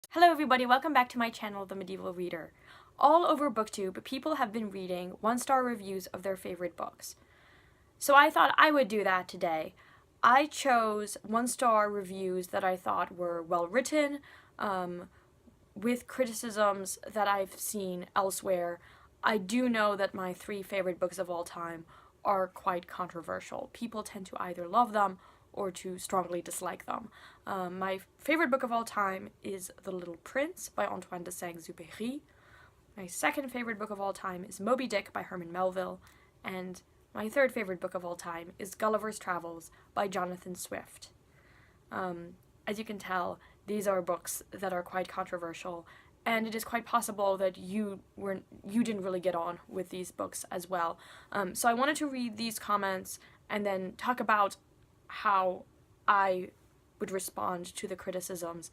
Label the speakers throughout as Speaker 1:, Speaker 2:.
Speaker 1: Hello everybody, welcome back to my channel, The Medieval Reader. All over BookTube, people have been reading one-star reviews of their favorite books. So I thought I would do that today. I chose one-star reviews that I thought were well-written, with criticisms that I've seen elsewhere. I do know that my three favorite books of all time are quite controversial. People tend to either love them or to strongly dislike them. My favorite book of all time is The Little Prince by Antoine de Saint-Exupéry. My second favorite book of all time is Moby-Dick by Herman Melville. And my third favorite book of all time is Gulliver's Travels by Jonathan Swift. As you can tell, these are books that are quite controversial, and it is quite possible that you didn't really get on with these books as well. So I wanted to read these comments and then talk about how I would respond to the criticisms.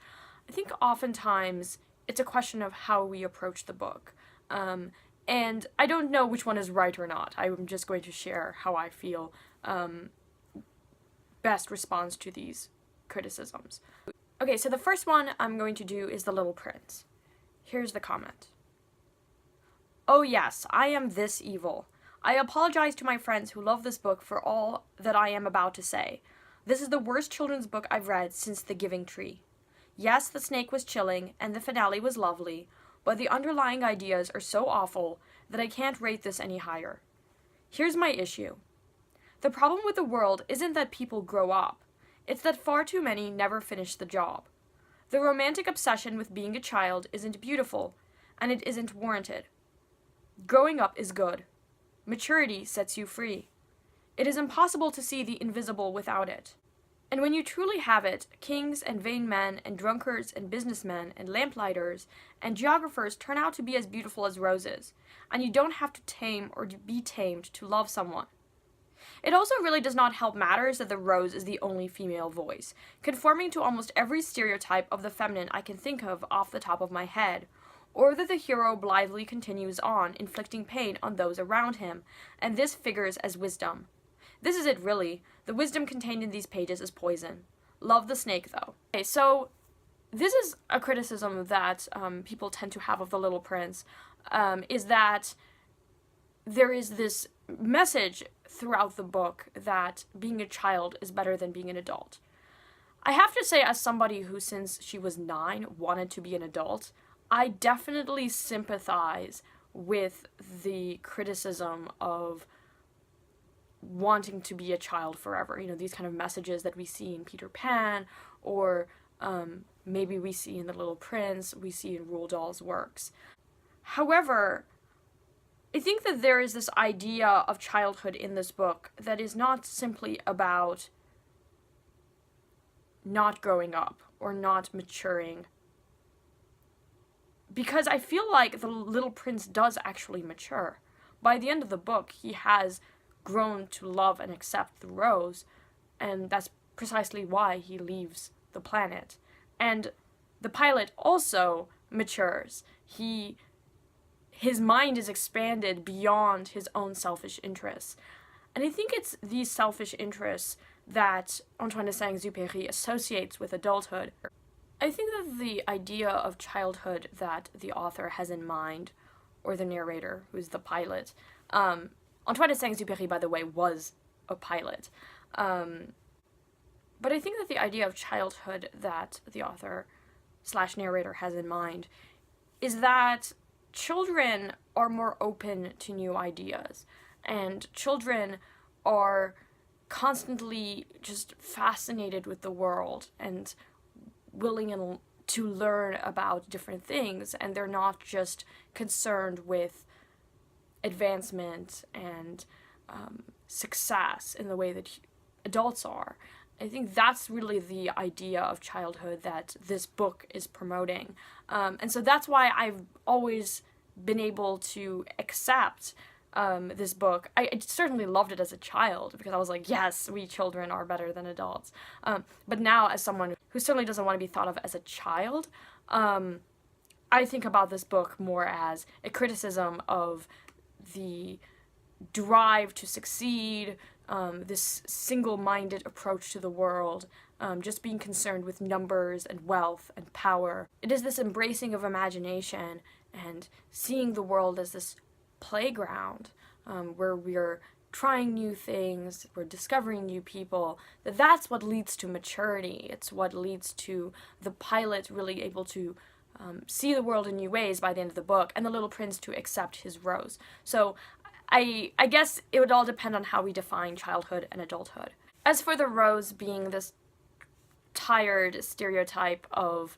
Speaker 1: I think oftentimes it's a question of how we approach the book. And I don't know which one is right or not. I'm just going to share how I feel best responds to these criticisms. Okay, so the first one I'm going to do is The Little Prince. Here's the comment. Oh yes, I am this evil. I apologize to my friends who love this book for all that I am about to say. This is the worst children's book I've read since The Giving Tree. Yes, the snake was chilling, and the finale was lovely, but the underlying ideas are so awful that I can't rate this any higher. Here's my issue. The problem with the world isn't that people grow up. It's that far too many never finish the job. The romantic obsession with being a child isn't beautiful, and it isn't warranted. Growing up is good. Maturity sets you free. It is impossible to see the invisible without it. And when you truly have it, kings and vain men and drunkards and businessmen and lamplighters and geographers turn out to be as beautiful as roses, and you don't have to tame or be tamed to love someone. It also really does not help matters that the rose is the only female voice, conforming to almost every stereotype of the feminine I can think of off the top of my head, or that the hero blithely continues on, inflicting pain on those around him, and this figures as wisdom. This is it really. The wisdom contained in these pages is poison. Love the snake, though. Okay, so this is a criticism that people tend to have of The Little Prince, is that there is this message throughout the book that being a child is better than being an adult. I have to say, as somebody who since she was 9 wanted to be an adult, I definitely sympathize with the criticism of wanting to be a child forever. You know, these kind of messages that we see in Peter Pan, or maybe we see in The Little Prince, we see in Roald Dahl's works. However, I think that there is this idea of childhood in this book that is not simply about not growing up or not maturing. Because I feel like the Little Prince does actually mature. By the end of the book, he has grown to love and accept the rose, and that's precisely why he leaves the planet. And the pilot also matures. His mind is expanded beyond his own selfish interests. And I think it's these selfish interests that Antoine de Saint-Exupéry associates with adulthood. I think that the idea of childhood that the author has in mind, or the narrator, who's the pilot, Antoine de Saint-Exupéry, by the way, was a pilot. But I think that the idea of childhood that the author / narrator has in mind is that children are more open to new ideas, and children are constantly just fascinated with the world and willing to learn about different things, and they're not just concerned with advancement and success in the way that adults are. I think that's really the idea of childhood that this book is promoting. And so that's why I've always been able to accept this book. I certainly loved it as a child because I was like, yes, we children are better than adults. But now, as someone who certainly doesn't want to be thought of as a child, I think about this book more as a criticism of the drive to succeed, this single-minded approach to the world, just being concerned with numbers and wealth and power. It is this embracing of imagination and seeing the world as this playground where we're trying new things, we're discovering new people, that's what leads to maturity. It's what leads to the pilot really able to see the world in new ways by the end of the book, and the little prince to accept his rose. So I guess it would all depend on how we define childhood and adulthood. As for the rose being this tired stereotype of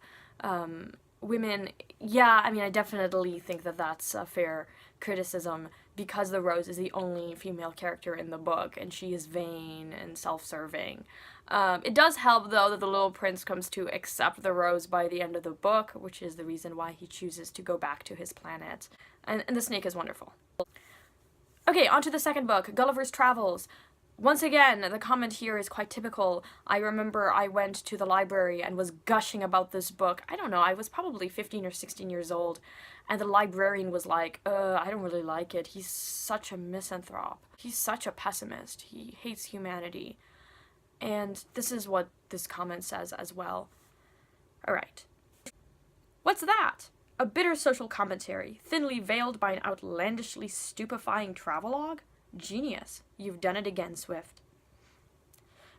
Speaker 1: women, yeah, I mean, I definitely think that that's a fair criticism, because the rose is the only female character in the book, and she is vain and self-serving. It does help, though, that the little prince comes to accept the rose by the end of the book, which is the reason why he chooses to go back to his planet. And the snake is wonderful. Okay, on to the second book, Gulliver's Travels. Once again, the comment here is quite typical. I remember I went to the library and was gushing about this book. I don't know, I was probably 15 or 16 years old, and the librarian was like, I don't really like it. He's such a misanthrope. He's such a pessimist. He hates humanity. And this is what this comment says as well. Alright. What's that? A bitter social commentary, thinly veiled by an outlandishly stupefying travelogue? Genius. You've done it again, Swift.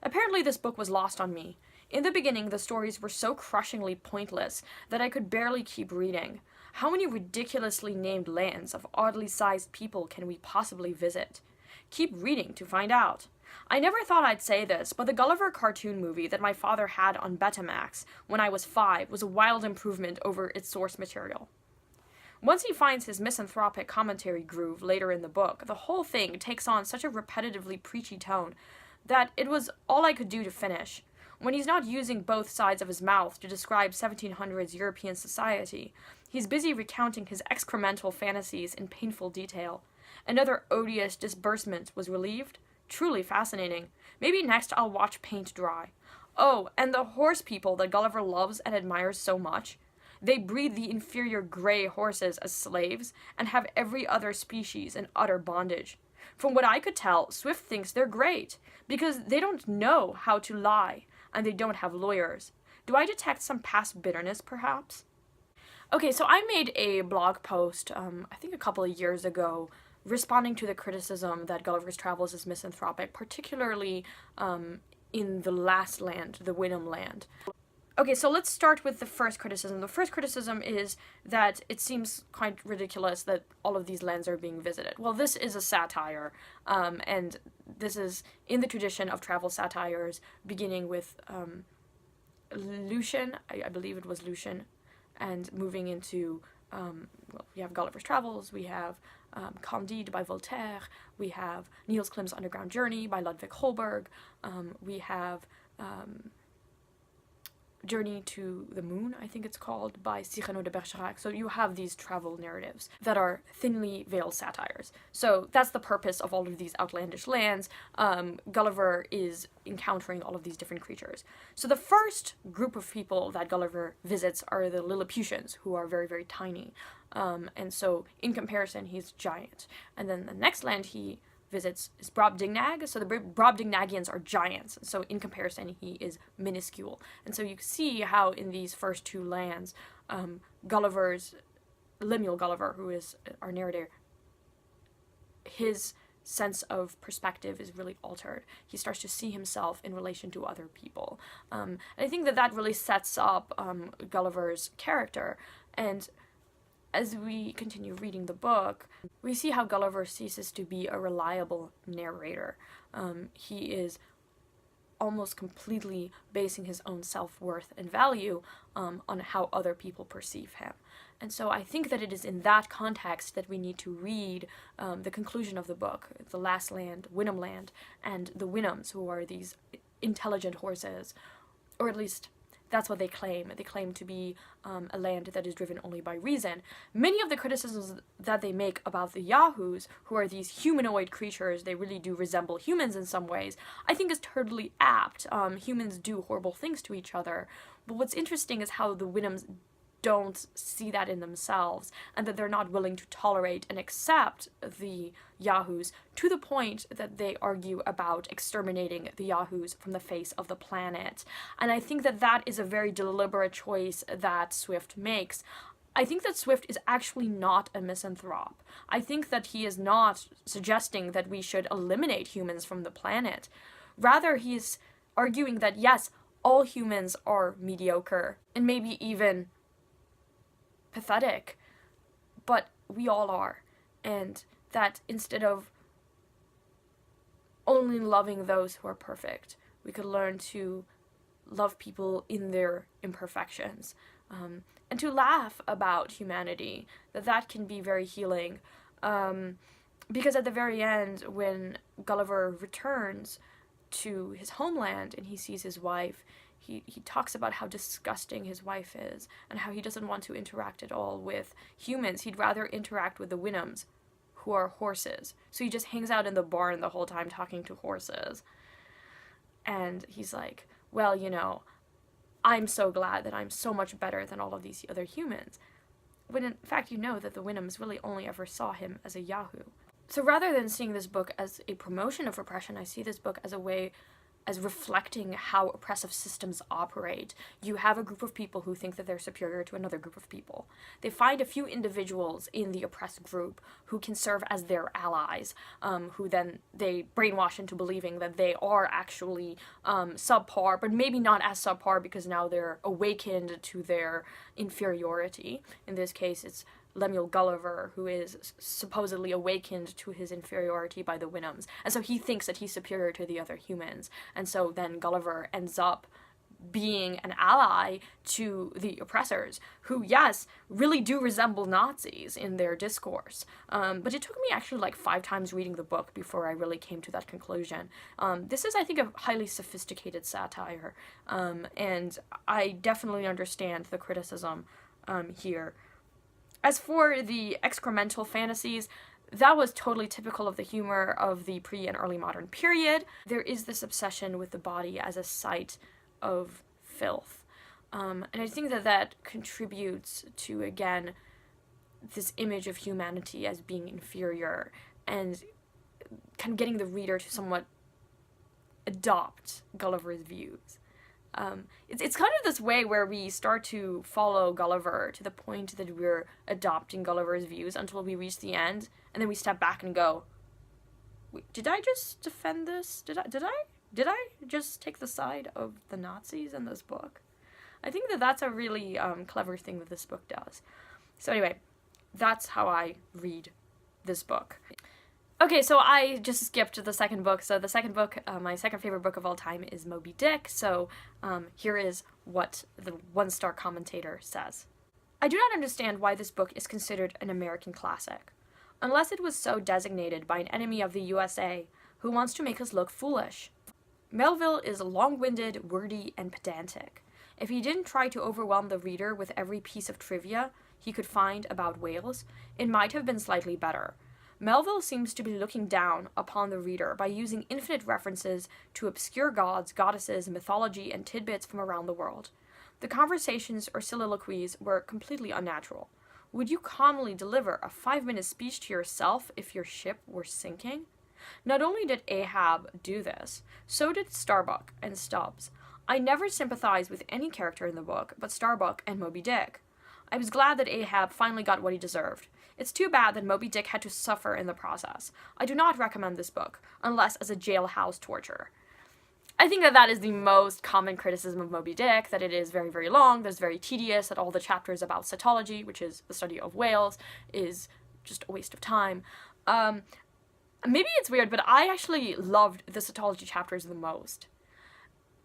Speaker 1: Apparently this book was lost on me. In the beginning, the stories were so crushingly pointless that I could barely keep reading. How many ridiculously named lands of oddly sized people can we possibly visit? Keep reading to find out. I never thought I'd say this, but the Gulliver cartoon movie that my father had on Betamax when I was 5 was a wild improvement over its source material. Once he finds his misanthropic commentary groove later in the book, the whole thing takes on such a repetitively preachy tone that it was all I could do to finish. When he's not using both sides of his mouth to describe 1700s European society, he's busy recounting his excremental fantasies in painful detail. Another odious disbursement was relieved. Truly fascinating. Maybe next I'll watch paint dry. Oh, and the horse people that Gulliver loves and admires so much. They breed the inferior gray horses as slaves and have every other species in utter bondage. From what I could tell, Swift thinks they're great because they don't know how to lie and they don't have lawyers. Do I detect some past bitterness, perhaps? Okay, so I made a blog post, I think a couple of years ago, responding to the criticism that Gulliver's Travels is misanthropic, particularly in the last land, the Wynnum land. Okay, so let's start with the first criticism. The first criticism is that it seems quite ridiculous that all of these lands are being visited. Well, this is a satire, and this is in the tradition of travel satires, beginning with Lucian, I believe it was Lucian, and moving into, well, we have Gulliver's Travels, we have Candide by Voltaire, we have Niels Klim's Underground Journey by Ludwig Holberg, we have Journey to the Moon, I think it's called, by Cyrano de Bergerac. So you have these travel narratives that are thinly veiled satires. So that's the purpose of all of these outlandish lands. Gulliver is encountering all of these different creatures. So the first group of people that Gulliver visits are the Lilliputians, who are very, very tiny. And so in comparison, he's giant. And then the next land he visits is Brobdingnag. So the Brobdingnagians are giants. So in comparison, he is minuscule. And so you see how in these first two lands, Lemuel Gulliver, who is our narrator, his sense of perspective is really altered. He starts to see himself in relation to other people. And I think that really sets up Gulliver's character. And as we continue reading the book, we see how Gulliver ceases to be a reliable narrator. He is almost completely basing his own self-worth and value on how other people perceive him. And so I think that it is in that context that we need to read the conclusion of the book, the last land, Wynnum Land, and the Wynnums, who are these intelligent horses, or at least that's what they claim. They claim to be a land that is driven only by reason. Many of the criticisms that they make about the Yahoos, who are these humanoid creatures, they really do resemble humans in some ways, I think is totally apt. Humans do horrible things to each other. But what's interesting is how the Wynnums don't see that in themselves, and that they're not willing to tolerate and accept the Yahoos, to the point that they argue about exterminating the Yahoos from the face of the planet. And I think that that is a very deliberate choice that Swift makes. I think that Swift is actually not a misanthrope. I think that he is not suggesting that we should eliminate humans from the planet. Rather, he is arguing that, yes, all humans are mediocre, and maybe even pathetic, but we all are. And that instead of only loving those who are perfect, we could learn to love people in their imperfections, and to laugh about humanity, that can be very healing. Because at the very end, when Gulliver returns to his homeland and he sees his wife, he talks about how disgusting his wife is, and how he doesn't want to interact at all with humans. He'd rather interact with the Winhams, who are horses. So he just hangs out in the barn the whole time talking to horses. And he's like, well, you know, I'm so glad that I'm so much better than all of these other humans. When in fact you know that the Winhams really only ever saw him as a Yahoo. So rather than seeing this book as a promotion of repression, I see this book as a way, as reflecting how oppressive systems operate. You have a group of people who think that they're superior to another group of people. They find a few individuals in the oppressed group who can serve as their allies, who then they brainwash into believing that they are actually subpar, but maybe not as subpar because now they're awakened to their inferiority. In this case, it's Lemuel Gulliver, who is supposedly awakened to his inferiority by the Winhams, and so he thinks that he's superior to the other humans, and so then Gulliver ends up being an ally to the oppressors, who, yes, really do resemble Nazis in their discourse. But it took me actually like 5 times reading the book before I really came to that conclusion. This is, I think, a highly sophisticated satire, and I definitely understand the criticism here. As for the excremental fantasies, that was totally typical of the humor of the pre- and early modern period. There is this obsession with the body as a site of filth. And I think that that contributes to, again, this image of humanity as being inferior, and kind of getting the reader to somewhat adopt Gulliver's views. It's kind of this way where we start to follow Gulliver to the point that we're adopting Gulliver's views until we reach the end, and then we step back and go, wait, did I just defend this? Did I just take the side of the Nazis in this book? I think that that's a really clever thing that this book does. So anyway, that's how I read this book. Okay, so I just skipped the second book. So the second book, my second favorite book of all time, is Moby-Dick. So here is what the one-star commentator says. I do not understand why this book is considered an American classic, unless it was so designated by an enemy of the USA who wants to make us look foolish. Melville is long-winded, wordy, and pedantic. If he didn't try to overwhelm the reader with every piece of trivia he could find about whales, it might have been slightly better. Melville seems to be looking down upon the reader by using infinite references to obscure gods, goddesses, mythology, and tidbits from around the world. The conversations or soliloquies were completely unnatural. Would you calmly deliver a 5-minute speech to yourself if your ship were sinking? Not only did Ahab do this, so did Starbuck and Stubbs. I never sympathized with any character in the book but Starbuck and Moby-Dick. I was glad that Ahab finally got what he deserved. It's too bad that Moby-Dick had to suffer in the process. I do not recommend this book, unless as a jailhouse torture. I think that that is the most common criticism of Moby-Dick, that it is very, very long, that it's very tedious, that all the chapters about cetology, which is the study of whales, is just a waste of time. Maybe it's weird, but I actually loved the cetology chapters the most.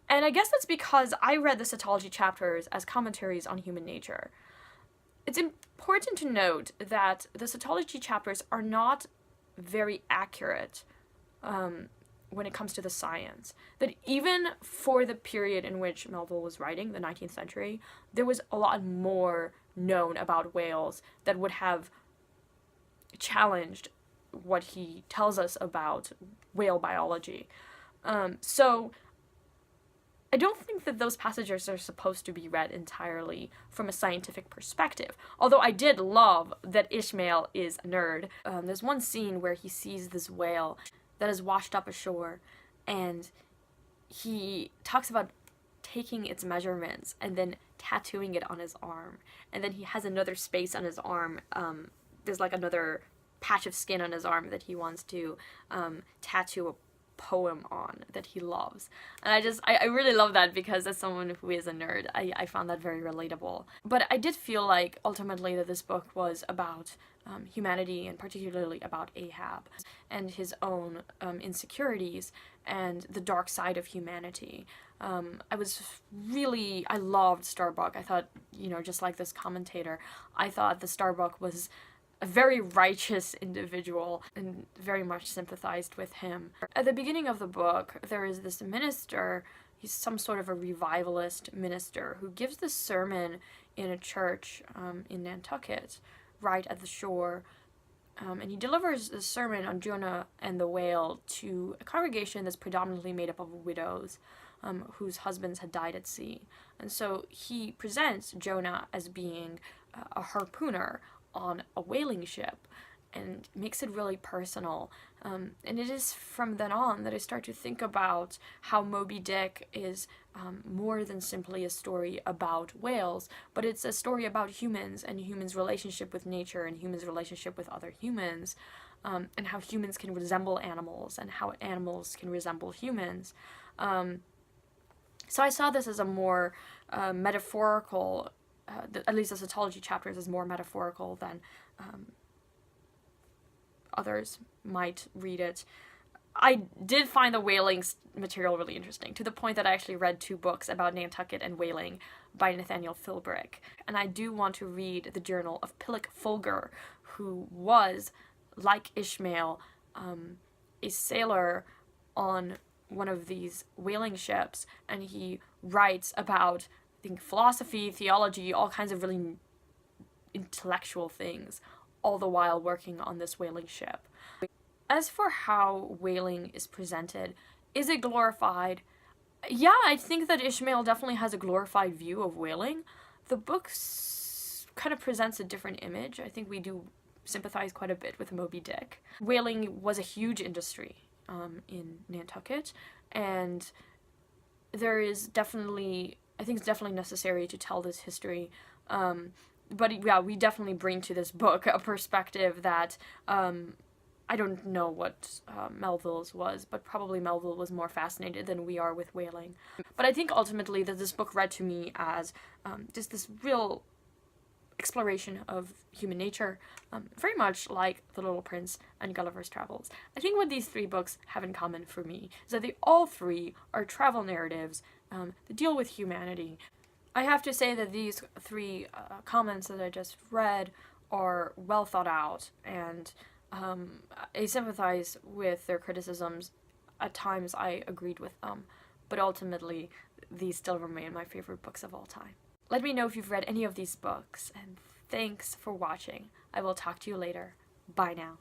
Speaker 1: And I guess that's because I read the cetology chapters as commentaries on human nature. It's important to note that the cetology chapters are not very accurate when it comes to the science. That even for the period in which Melville was writing, the 19th century, there was a lot more known about whales that would have challenged what he tells us about whale biology. So I don't think that those passages are supposed to be read entirely from a scientific perspective, although I did love that Ishmael is a nerd. There's one scene where he sees this whale that is washed up ashore, and he talks about taking its measurements and then tattooing it on his arm. And then he has another space on his arm. There's like another patch of skin on his arm that he wants to tattoo a poem on that he loves. And I really love that, because as someone who is a nerd, I found that very relatable. But I did feel like ultimately that this book was about humanity, and particularly about Ahab and his own insecurities and the dark side of humanity. I loved Starbuck. I thought, just like this commentator, I thought the Starbuck was a very righteous individual and very much sympathized with him. At the beginning of the book, there is this minister, he's some sort of a revivalist minister, who gives this sermon in a church in Nantucket, right at the shore. And he delivers this sermon on Jonah and the whale to a congregation that's predominantly made up of widows whose husbands had died at sea. And so he presents Jonah as being a harpooner on a whaling ship, and makes it really personal. And it is from then on that I start to think about how Moby-Dick is more than simply a story about whales, but it's a story about humans and humans' relationship with nature and humans' relationship with other humans, and how humans can resemble animals and how animals can resemble humans. So I saw this as a more metaphorical, at least the Untitled Chapters is more metaphorical than others might read it. I did find the whaling material really interesting, to the point that I actually read 2 books about Nantucket and whaling by Nathaniel Philbrick. And I do want to read the journal of Pillock Folger, who was, like Ishmael, a sailor on one of these whaling ships, and he writes about philosophy, theology, all kinds of really intellectual things, all the while working on this whaling ship. As for how whaling is presented, is it glorified? Yeah, I think that Ishmael definitely has a glorified view of whaling. The book kind of presents a different image. I think we do sympathize quite a bit with Moby-Dick. Whaling was a huge industry in Nantucket, and there is definitely, I think it's definitely necessary to tell this history. But yeah, we definitely bring to this book a perspective that I don't know what Melville's was, but probably Melville was more fascinated than we are with whaling. But I think ultimately that this book read to me as just this real exploration of human nature, very much like The Little Prince and Gulliver's Travels. I think what these 3 books have in common for me is that they all 3 are travel narratives that deal with humanity. I have to say that these 3 comments that I just read are well thought out, and I sympathize with their criticisms. At times I agreed with them, but ultimately these still remain my favorite books of all time. Let me know if you've read any of these books, and thanks for watching. I will talk to you later. Bye now.